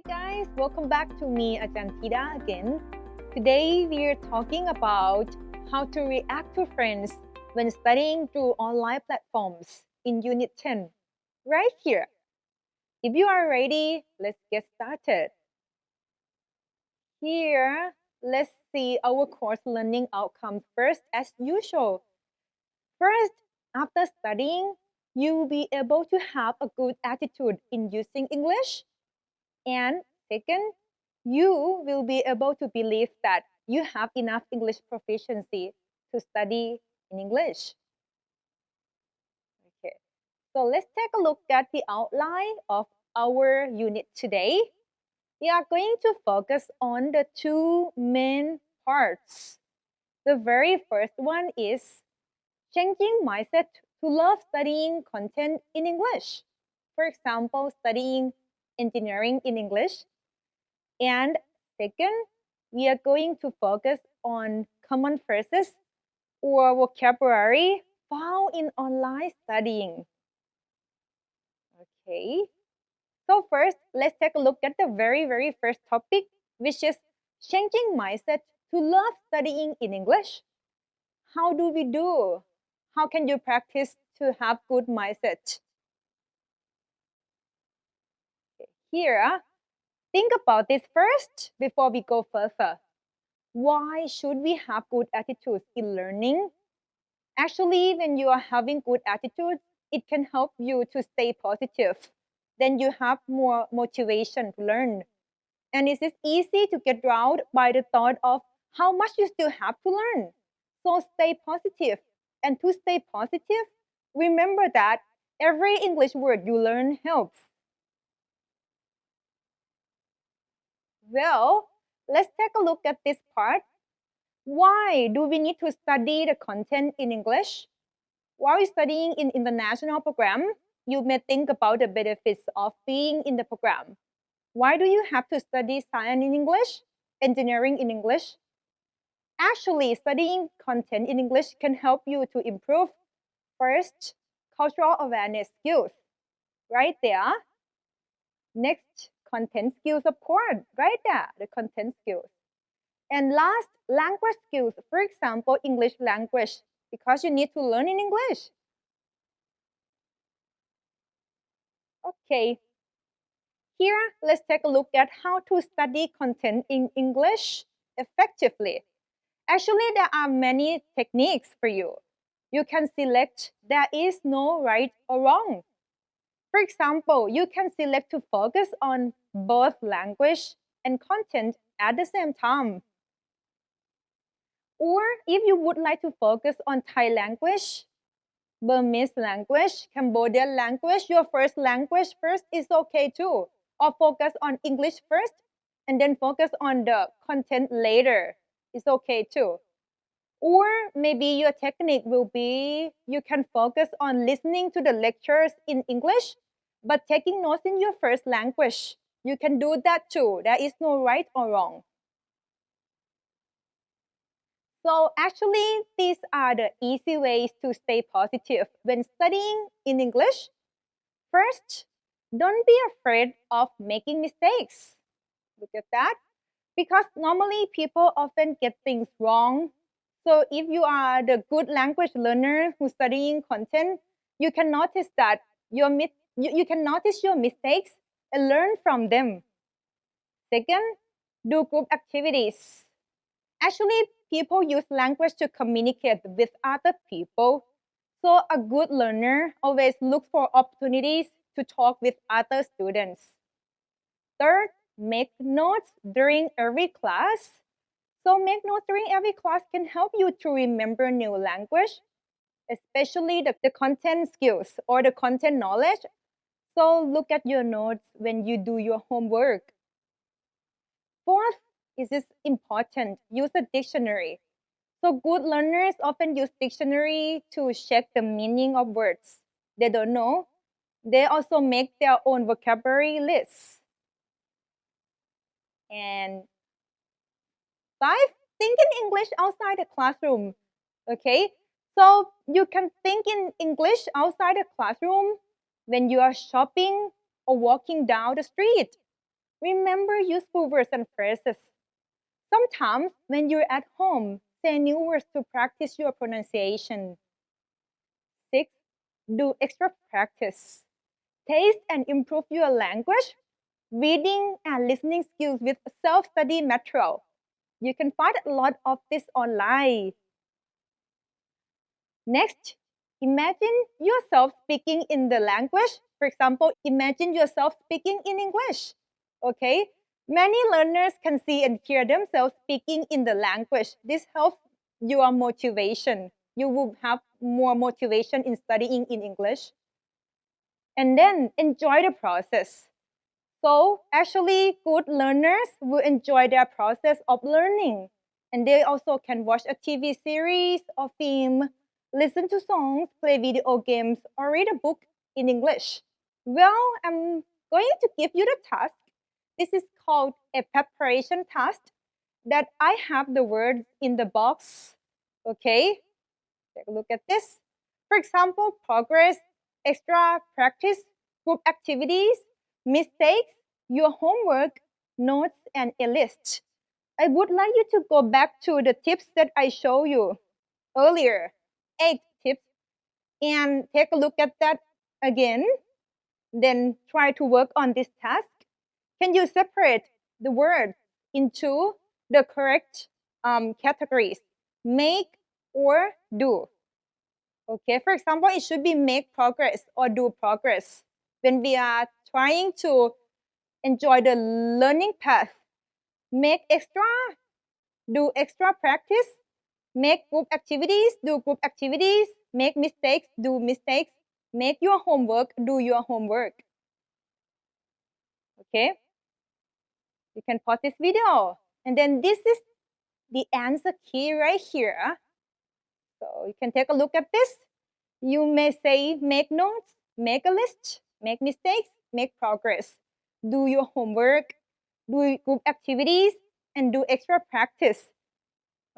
guys, welcome back to me, Ajantida again. Today we are talking about how to react to friends when studying through online platforms in Unit 10, right here. If you are ready, let's get started. Here, let's see our course learning outcomes first as usual. First, after studying, you will be able to have a good attitude in using English. And second, you will be able to believe that you have enough English proficiency to study in English. Okay, so let's take a look at the outline of our unit today. We are going to focus on the two main parts. The very first one is changing mindset to love studying content in English. For example, studying engineering in English. And second, we are going to focus on common phrases or vocabulary found in online studying. Okay, so first, let's take a look at the very first topic, which is changing mindset to love studying in English. How do we do? How can you practice to have good mindset? Okay, here, think about this first before we go further. Why should we have good attitudes in learning? Actually, when you are having good attitudes, it can help you to stay positive. Then you have more motivation to learn. And it is easy to get drowned by the thought of how much you still have to learn. So stay positive. And to stay positive, remember that every English word you learn helps. Well, let's take a look at this part. Why do we need to study the content in English? While studying in international program, you may think about the benefits of being in the program. Why do you have to study science in English, engineering in English? Actually, studying content in English can help you to improve first cultural awareness skills, right there. Next, content skills, of course, right there, the content skills. And last, language skills. For example, English language, because you need to learn in English. Okay, here let's take a look at how to study content in English effectively. Actually, there are many techniques for you. You can select there is no right or wrong. For example, you can select to focus on both language and content at the same time. Or if you would like to focus on Thai language, Burmese language, Cambodian language, your first language first is okay too. Or focus on English first and then focus on the content later. It's okay too. Or maybe your technique will be you can focus on listening to the lectures in English, but taking notes in your first language. You can do that too. There is no right or wrong. So actually, these are the easy ways to stay positive when studying in English. First, don't be afraid of making mistakes. Look at that. Because normally people often get things wrong. So if you are the good language learner who's studying content, you can notice that you can notice your mistakes and learn from them. Second, do group activities. Actually, people use language to communicate with other people. So a good learner always looks for opportunities to talk with other students. Third, make notes during every class. So make notes during every class can help you to remember new language, especially the content skills or the content knowledge. So look at your notes when you do your homework. Fourth, is this important? Use a dictionary. So good learners often use dictionary to check the meaning of words they don't know. They also make their own vocabulary lists. And five, think in English outside the classroom. Okay, so you can think in English outside the classroom when you are shopping or walking down the street. Remember useful words and phrases. Sometimes when you're at home, say new words to practice your pronunciation. 6. Do extra practice. Taste and improve your language, reading and listening skills with self-study material. You can find a lot of this online. Next, imagine yourself speaking in the language. For example, imagine yourself speaking in English. Okay? Many learners can see and hear themselves speaking in the language. This helps your motivation. You will have more motivation in studying in English. And then enjoy the process. So actually, good learners will enjoy their process of learning. And they also can watch a TV series or film, listen to songs, play video games, or read a book in English. Well, I'm going to give you the task. This is called a preparation task that I have the words in the box. Okay, take a look at this. For example, progress, extra practice, group activities, mistakes, your homework, notes, and a list. I would like you to go back to the tips that I showed you earlier, 8 tips, and take a look at that again. Then try to work on this task. Can you separate the words into the correct categories? Make or do. Okay, for example, it should be make progress or do progress. When we are trying to enjoy the learning path, make extra, do extra practice, make group activities, do group activities, make mistakes, do mistakes, make your homework, do your homework. Okay, you can pause this video. And then this is the answer key right here. So you can take a look at this. You may say make notes, make a list, make mistakes, make progress, do your homework, do group activities, and do extra practice.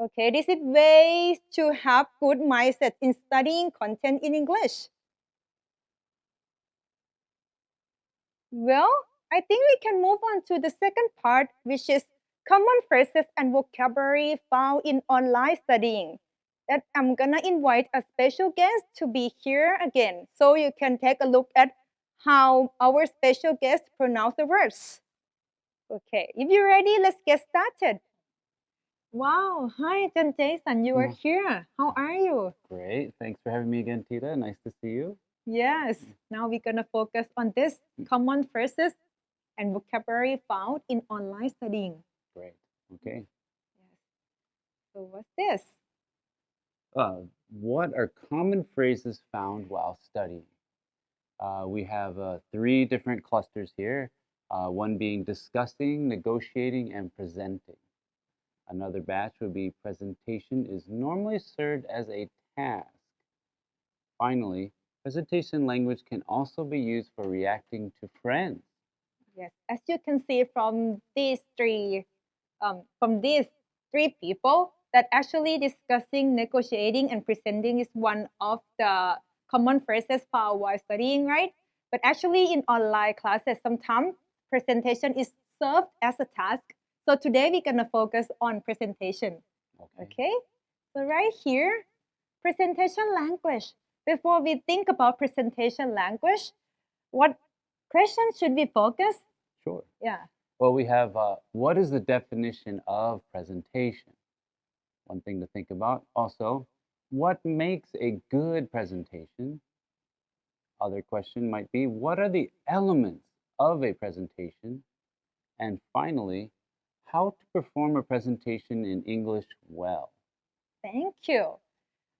Okay, this is ways to have good mindset in studying content in English. Well, I think we can move on to the second part, which is common phrases and vocabulary found in online studying. That I'm gonna invite a special guest to be here again, so you can take a look at how our special guest pronounce the words. Okay, if you're ready, let's get started. Wow, hi, Jan Jason, you are here. How are you? Great. Thanks for having me again, Tita. Nice to see you. Yes, now we're gonna focus on this common phrases and vocabulary found in online studying. Great. Okay. Yes. So what's this? What are common phrases found while studying? We have 3 different clusters here, one being discussing, negotiating, and presenting. Another batch would be presentation is normally served as a task. Finally, presentation language can also be used for reacting to friends. Yes, as you can see from these three people, that actually discussing, negotiating, and presenting is one of the common phrases found while studying, right? But actually, in online classes, sometimes presentation is served as a task. So today we're gonna focus on presentation. Okay. So right here, presentation language. Before we think about presentation language, what question should we focus? Sure. Yeah. Well, we have what is the definition of presentation? One thing to think about. Also, what makes a good presentation? Other question might be what are the elements of a presentation? And finally, how to perform a presentation in English well. Thank you.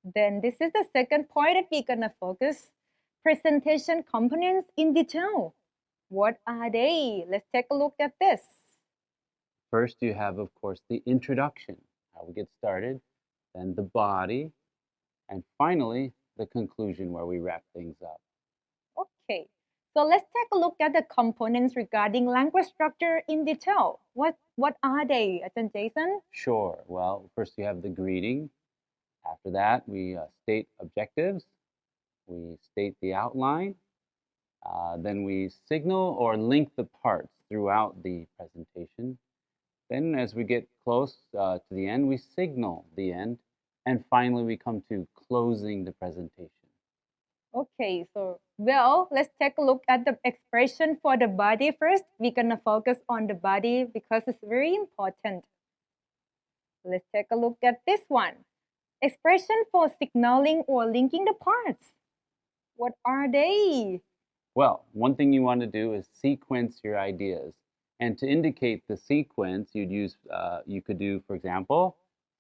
Then this is the second point that we're gonna focus. Presentation components in detail. What are they? Let's take a look at this. First, you have, of course, the introduction, how we get started, then the body, and finally, the conclusion where we wrap things up. Okay, so let's take a look at the components regarding language structure in detail. What are they, Ajahn Jason? Sure. Well, first you have the greeting. After that, we state objectives. We state the outline. Then we signal or link the parts. throughout the presentation. Then as we get close to the end, we signal the end. And finally, we come to closing the presentation. Okay, so well, let's take a look at the expression for the body first. We're gonna focus on the body because it's very important. Let's take a look at this one. Expression for signaling or linking the parts. What are they? Well, one thing you want to do is sequence your ideas. And to indicate the sequence, you could do, for example,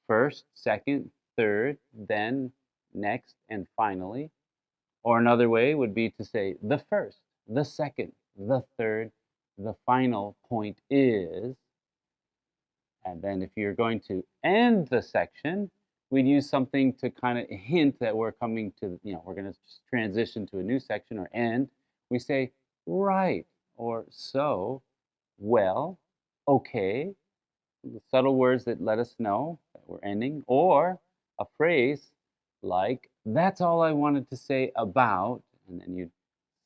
first, second, third, then, next, and finally. Or another way would be to say the first, the second, the third, the final point is. And then if you're going to end the section, we'd use something to kind of hint that we're coming to, we're going to transition to a new section or end. We say right or so, well, okay, the subtle words that let us know that we're ending, or a phrase like, that's all I wanted to say about, and then you'd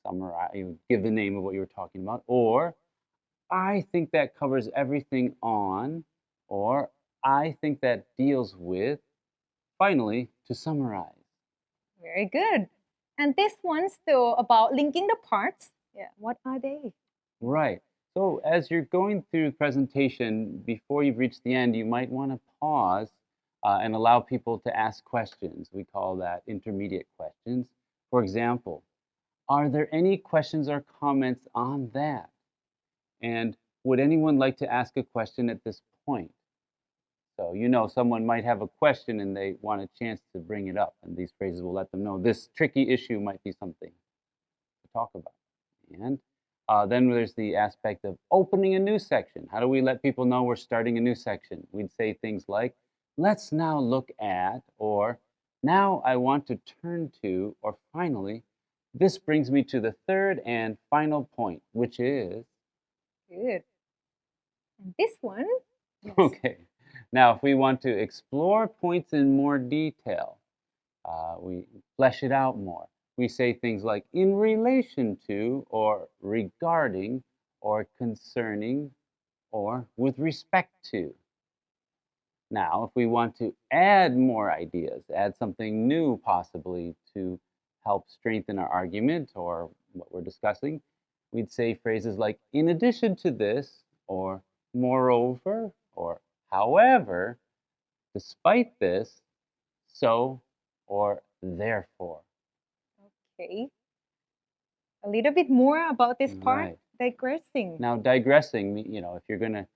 summarize, you give the name of what you were talking about, or I think that covers everything on, or I think that deals with. Finally, to summarize. Very good. And this one's still about linking the parts. Yeah, what are they? Right. So as you're going through the presentation, before you've reached the end, you might want to pause and allow people to ask questions. We call that intermediate questions. For example, are there any questions or comments on that? And would anyone like to ask a question at this point? So, someone might have a question and they want a chance to bring it up. And these phrases will let them know this tricky issue might be something to talk about. And then there's the aspect of opening a new section. How do we let people know we're starting a new section? We'd say things like, let's now look at, or now I want to turn to, or finally, this brings me to the third and final point, which is. Good. And this one? Yes. Okay. Now, if we want to explore points in more detail, we flesh it out more. We say things like in relation to, or regarding, or concerning, or with respect to. Now, if we want to add more ideas, add something new possibly to help strengthen our argument or what we're discussing, we'd say phrases like in addition to this, or moreover, or however, despite this, so, or therefore. Okay. A little bit more about this part, Right. digressing. Now, digressing, if you're going to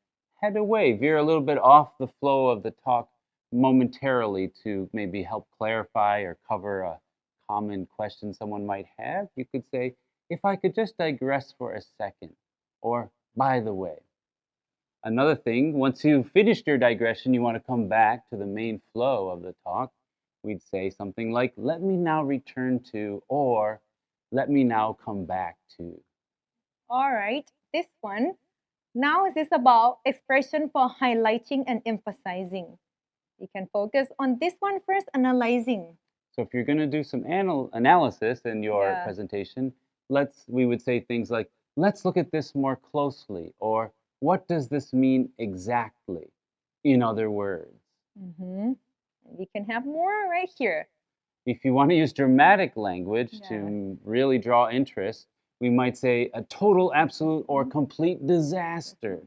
head away, veer a little bit off the flow of the talk momentarily to maybe help clarify or cover a common question someone might have, you could say, if I could just digress for a second, or by the way. Another thing, once you've finished your digression, you want to come back to the main flow of the talk. We'd say something like, let me now return to, or let me now come back to. All right, this one. Now is this about expression for highlighting and emphasizing. We can focus on this one first, analyzing. So if you're going to do some analysis in your presentation, we would say things like, let's look at this more closely, or what does this mean exactly? In other words. Mm-hmm. We can have more right here. If you want to use dramatic language to really draw interest, we might say a total, absolute, or complete disaster,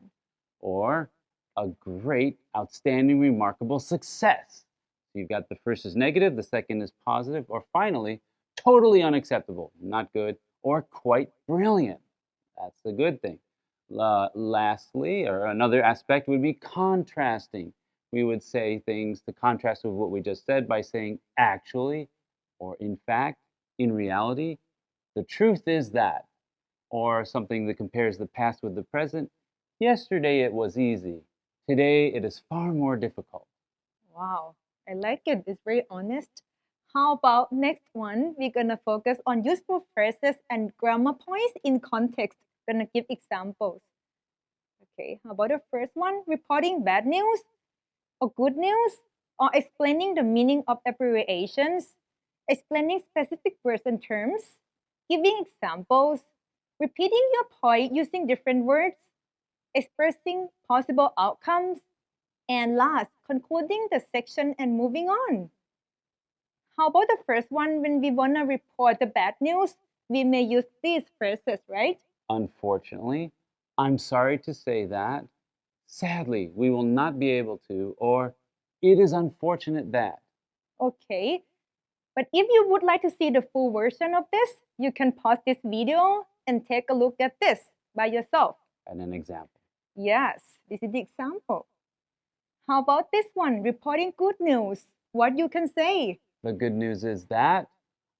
or a great, outstanding, remarkable success. So you've got the first is negative, the second is positive, or finally, totally unacceptable, not good, or quite brilliant. That's a good thing. Lastly, or another aspect would be contrasting. We would say things to contrast with what we just said by saying actually, or in fact, in reality, the truth is that, or something that compares the past with the present. Yesterday it was easy. Today it is far more difficult. Wow, I like it. It's very honest. How about next one? We're gonna focus on useful phrases and grammar points in context. Gonna give examples. Okay, how about the first one? Reporting bad news or good news, or explaining the meaning of abbreviations, explaining specific words and terms, giving examples, repeating your point using different words, expressing possible outcomes, and last, concluding the section and moving on. How about the first one? When we want to report the bad news, we may use these phrases, right? Unfortunately, I'm sorry to say that. Sadly, we will not be able to, or it is unfortunate that. Okay. But if you would like to see the full version of this, you can pause this video and take a look at this by yourself. And an example. Yes, this is the example. How about this one? Reporting good news. What you can say? The good news is that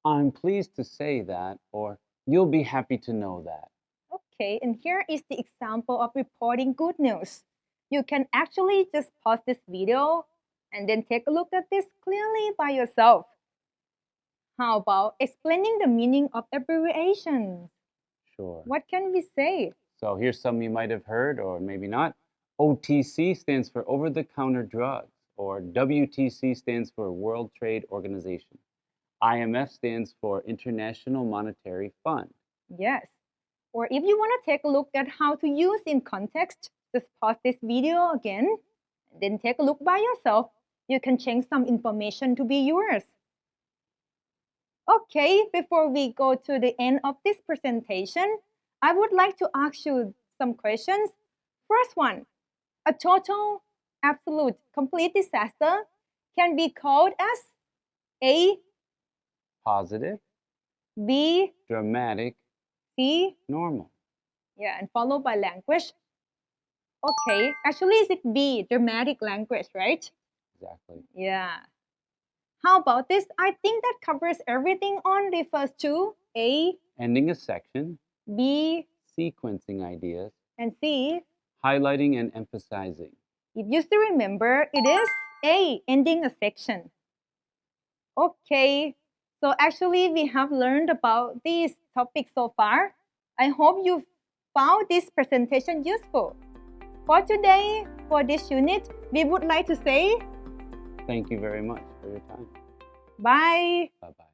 I'm pleased to say that, or you'll be happy to know that. Okay, and here is the example of reporting good news. You can actually just pause this video and then take a look at this clearly by yourself. How about explaining the meaning of abbreviations? Sure. What can we say? So here's some you might have heard, or maybe not. OTC stands for over-the-counter drugs, or WTC stands for World Trade Organization. IMF stands for International Monetary Fund. Yes. Or if you want to take a look at how to use in context, just pause this video again, and then take a look by yourself. You can change some information to be yours. Okay, before we go to the end of this presentation, I would like to ask you some questions. First one, a total, absolute, complete disaster can be called as A, Positive, B, dramatic, C, normal. yeah, and followed by language. Okay, actually is it B, dramatic language, right? Exactly. Yeah. How about this? I think that covers everything on the first two, A, Ending a section, B, sequencing ideas, and C. highlighting and emphasizing. If you still remember, it is A, ending a section. Okay, so actually we have learned about these topics so far. I hope you found this presentation useful. For today, for this unit, we would like to say Thank you very much for your time. bye. Bye-bye.